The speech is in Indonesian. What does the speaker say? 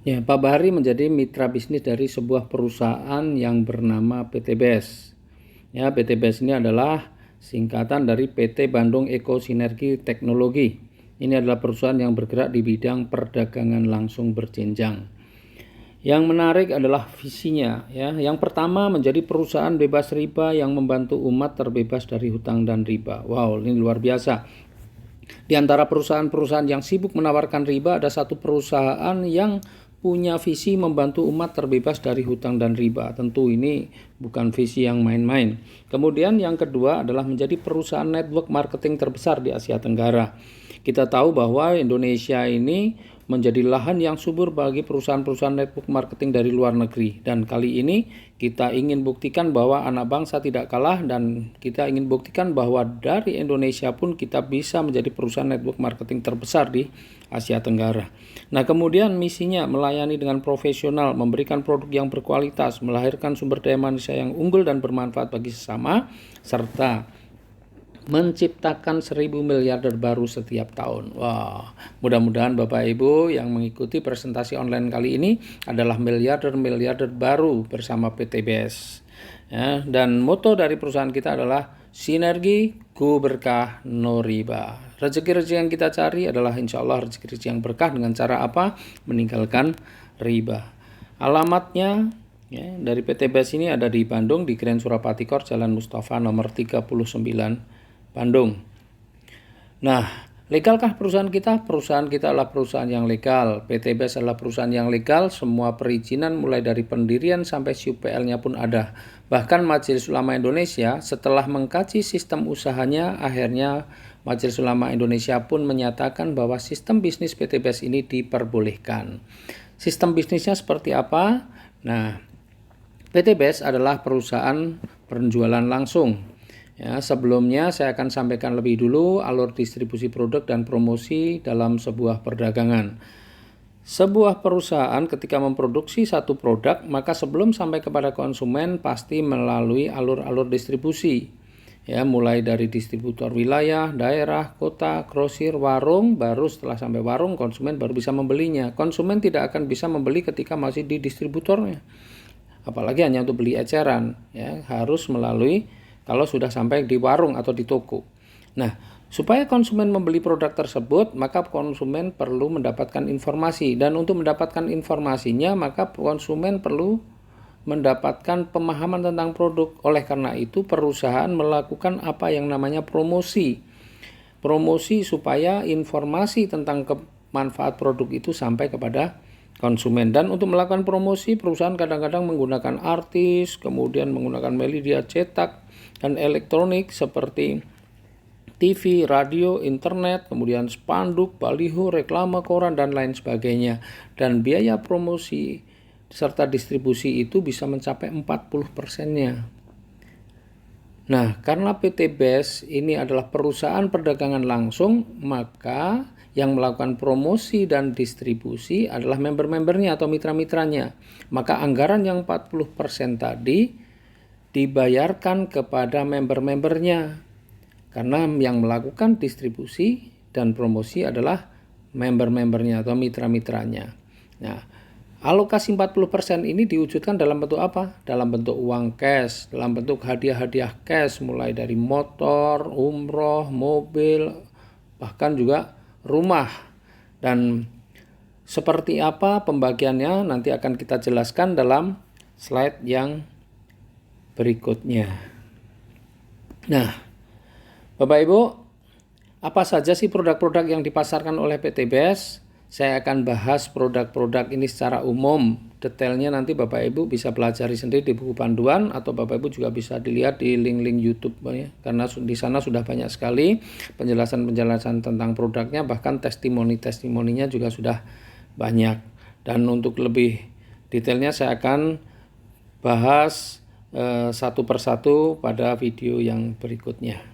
Ya, Pak Bahari menjadi mitra bisnis dari sebuah perusahaan yang bernama PT BES. Ya, PT BES ini adalah singkatan dari PT Bandung Eko Sinergi Teknologi. Ini adalah perusahaan yang bergerak di bidang perdagangan langsung berjenjang. Yang menarik adalah visinya, ya. Yang pertama, menjadi perusahaan bebas riba yang membantu umat terbebas dari hutang dan riba. Wow, ini luar biasa. Di antara perusahaan-perusahaan yang sibuk menawarkan riba, ada satu perusahaan yang punya visi membantu umat terbebas dari hutang dan riba. Tentu ini bukan visi yang main-main. Kemudian yang kedua adalah menjadi perusahaan network marketing terbesar di Asia Tenggara. Kita tahu bahwa Indonesia ini menjadi lahan yang subur bagi perusahaan-perusahaan network marketing dari luar negeri. Dan kali ini kita ingin buktikan bahwa anak bangsa tidak kalah, dan kita ingin buktikan bahwa dari Indonesia pun kita bisa menjadi perusahaan network marketing terbesar di Asia Tenggara. Nah, kemudian misinya melayani dengan profesional, memberikan produk yang berkualitas, melahirkan sumber daya manusia yang unggul dan bermanfaat bagi sesama, serta menciptakan 1000 miliarder baru setiap tahun. Wah, mudah-mudahan Bapak Ibu yang mengikuti presentasi online kali ini adalah miliarder-miliarder baru bersama PT BES. Ya, dan moto dari perusahaan kita adalah sinergi, ku berkah, no riba. Rezeki-rezeki yang kita cari adalah insya Allah rezeki-rezeki yang berkah dengan cara apa? Meninggalkan riba. Alamatnya ya, dari PT BES ini ada di Bandung, di Grand Surapati Court, Jalan Mustafa nomor 39, Bandung. Nah, legalkah perusahaan kita? Perusahaan kita adalah perusahaan yang legal. PT BES adalah perusahaan yang legal. Semua perizinan mulai dari pendirian sampai SUPL-nya pun ada. Bahkan Majelis Ulama Indonesia setelah mengkaji sistem usahanya, akhirnya Majelis Ulama Indonesia pun menyatakan bahwa sistem bisnis PT BES ini diperbolehkan. Sistem bisnisnya seperti apa? Nah, PT BES adalah perusahaan penjualan langsung. Ya, sebelumnya saya akan sampaikan lebih dulu alur distribusi produk dan promosi dalam sebuah perdagangan. Sebuah perusahaan ketika memproduksi satu produk, maka sebelum sampai kepada konsumen pasti melalui alur-alur distribusi. Ya, mulai dari distributor wilayah, daerah, kota, grosir, warung, baru setelah sampai warung konsumen baru bisa membelinya. Konsumen tidak akan bisa membeli ketika masih di distributornya. Apalagi hanya untuk beli eceran, ya, harus melalui kalau sudah sampai di warung atau di toko. Nah, supaya konsumen membeli produk tersebut, maka konsumen perlu mendapatkan informasi. Dan untuk mendapatkan informasinya, maka konsumen perlu mendapatkan pemahaman tentang produk. Oleh karena itu, perusahaan melakukan apa yang namanya promosi. Promosi supaya informasi tentang manfaat produk itu sampai kepada konsumen. Dan untuk melakukan promosi, perusahaan kadang-kadang menggunakan artis, kemudian menggunakan media cetak dan elektronik seperti TV, radio, internet, kemudian spanduk, baliho, reklame, koran, dan lain sebagainya. Dan biaya promosi serta distribusi itu bisa mencapai 40%-nya. Nah, karena PT BES ini adalah perusahaan perdagangan langsung, maka yang melakukan promosi dan distribusi adalah member-membernya atau mitra-mitranya. Maka anggaran yang 40% tadi dibayarkan kepada member-membernya, karena yang melakukan distribusi dan promosi adalah member-membernya atau mitra-mitranya. Nah, alokasi 40% ini diwujudkan dalam bentuk apa? Dalam bentuk uang cash, dalam bentuk hadiah-hadiah cash, mulai dari motor, umroh, mobil, bahkan juga rumah. Dan seperti apa pembagiannya nanti akan kita jelaskan dalam slide yang berikutnya. Nah, Bapak Ibu, apa saja sih produk-produk yang dipasarkan oleh PT BES? Saya akan bahas produk-produk ini secara umum. Detailnya nanti Bapak Ibu bisa pelajari sendiri di buku panduan, atau Bapak Ibu juga bisa dilihat di link-link YouTube ya, karena di sana sudah banyak sekali penjelasan-penjelasan tentang produknya, bahkan testimoni-testimoninya juga sudah banyak. Dan untuk lebih detailnya saya akan bahas satu persatu pada video yang berikutnya.